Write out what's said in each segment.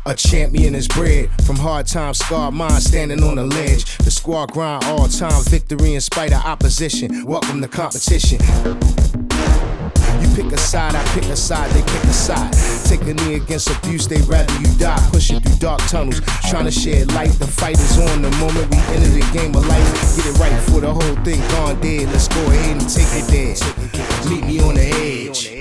A champion is bred from hard times, scarred minds standing on the ledge. The squad grind all time, victory in spite of opposition. Welcome to competition. You pick a side, I pick a side, they pick a side. Take a knee against abuse, they rather you die. Pushing through dark tunnels, trying to shed light. The fight is on the moment we enter the game of life. Get it right before the whole thing gone dead. Let's go ahead and take it there. Meet me on the edge.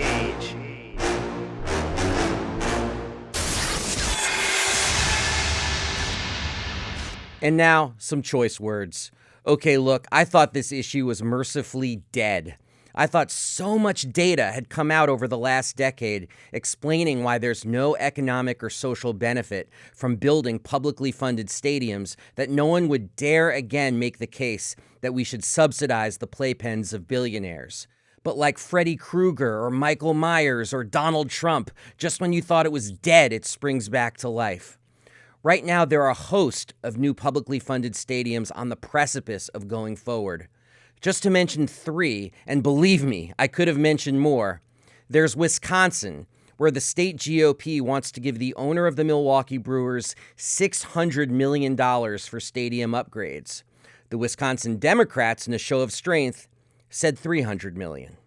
And now, some choice words. Okay, look, I thought this issue was mercifully dead. I thought so much data had come out over the last decade explaining why there's no economic or social benefit from building publicly funded stadiums that no one would dare again make the case that we should subsidize the playpens of billionaires. But like Freddy Krueger or Michael Myers or Donald Trump, just when you thought it was dead, it springs back to life. Right now, there are a host of new publicly funded stadiums on the precipice of going forward. Just to mention three, and believe me, I could have mentioned more. There's Wisconsin, where the state GOP wants to give the owner of the Milwaukee Brewers $600 million for stadium upgrades. The Wisconsin Democrats, in a show of strength, said $300 million.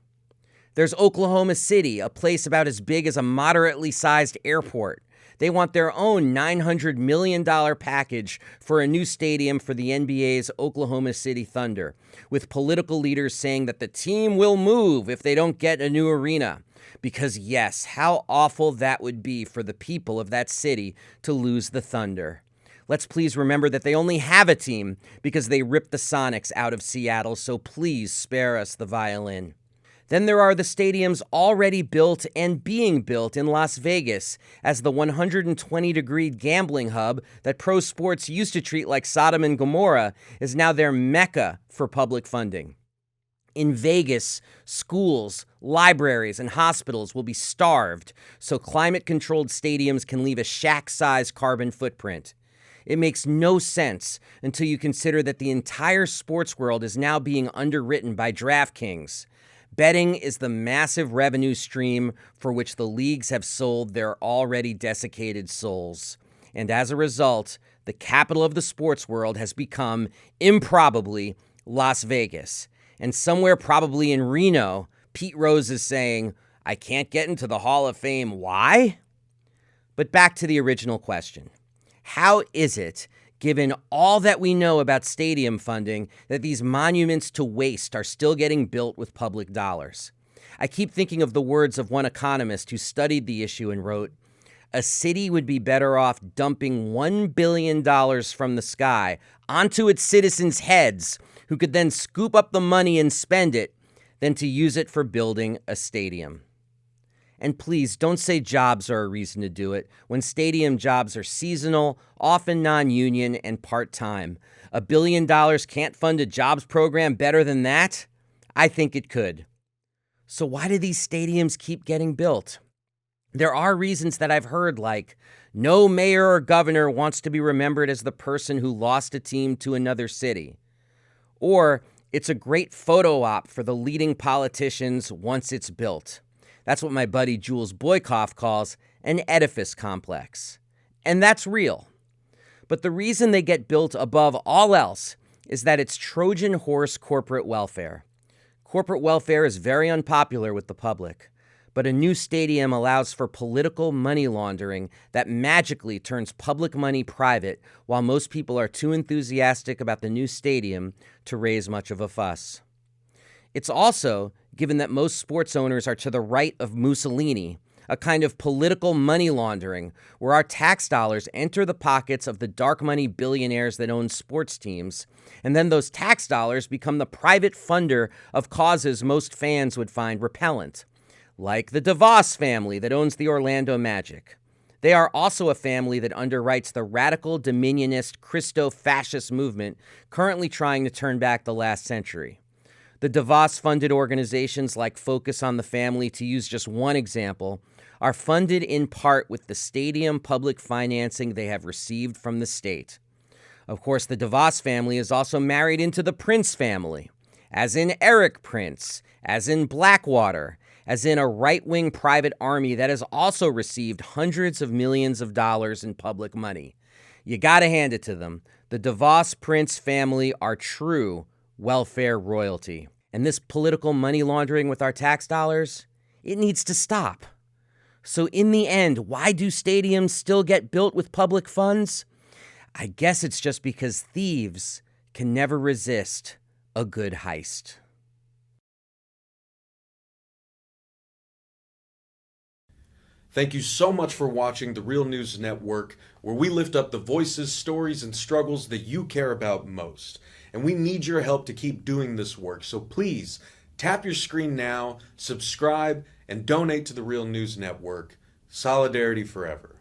There's Oklahoma City, a place about as big as a moderately sized airport. They want their own $900 million package for a new stadium for the NBA's Oklahoma City Thunder, with political leaders saying that the team will move if they don't get a new arena. Because yes, how awful that would be for the people of that city to lose the Thunder. Let's please remember that they only have a team because they ripped the Sonics out of Seattle, so please spare us the violin. Then there are the stadiums already built and being built in Las Vegas as the 120-degree gambling hub that pro sports used to treat like Sodom and Gomorrah is now their mecca for public funding. In Vegas, schools, libraries, and hospitals will be starved so climate-controlled stadiums can leave a shack-sized carbon footprint. It makes no sense until you consider that the entire sports world is now being underwritten by DraftKings. Betting is the massive revenue stream for which the leagues have sold their already desiccated souls. And as a result, the capital of the sports world has become, improbably, Las Vegas. And somewhere probably in Reno, Pete Rose is saying, I can't get into the Hall of Fame. Why? But back to the original question. How is it, given all that we know about stadium funding, that these monuments to waste are still getting built with public dollars? I keep thinking of the words of one economist who studied the issue and wrote, a city would be better off dumping $1 billion from the sky onto its citizens' heads, who could then scoop up the money and spend it, than to use it for building a stadium. And please, don't say jobs are a reason to do it, when stadium jobs are seasonal, often non-union, and part-time. $1 billion can't fund a jobs program better than that? I think it could. So why do these stadiums keep getting built? There are reasons that I've heard, like, no mayor or governor wants to be remembered as the person who lost a team to another city. Or, it's a great photo op for the leading politicians once it's built. That's what my buddy Jules Boykoff calls an edifice complex. And that's real. But the reason they get built above all else is that it's Trojan horse corporate welfare. Corporate welfare is very unpopular with the public, but a new stadium allows for political money laundering that magically turns public money private while most people are too enthusiastic about the new stadium to raise much of a fuss. It's also, given that most sports owners are to the right of Mussolini, a kind of political money laundering where our tax dollars enter the pockets of the dark money billionaires that own sports teams, and then those tax dollars become the private funder of causes most fans would find repellent, like the DeVos family that owns the Orlando Magic. They are also a family that underwrites the radical dominionist Christo-fascist movement currently trying to turn back the last century. The DeVos-funded organizations like Focus on the Family, to use just one example, are funded in part with the stadium public financing they have received from the state. Of course, the DeVos family is also married into the Prince family, as in Eric Prince, as in Blackwater, as in a right-wing private army that has also received hundreds of millions of dollars in public money. You gotta hand it to them. The DeVos Prince family are true welfare royalty. And this political money laundering with our tax dollars, it needs to stop. So in the end, why do stadiums still get built with public funds? I guess it's just because thieves can never resist a good heist. Thank you so much for watching The Real News Network, where we lift up the voices, stories, and struggles that you care about most. And we need your help to keep doing this work, so please tap your screen now, subscribe, and donate to The Real News Network. Solidarity forever.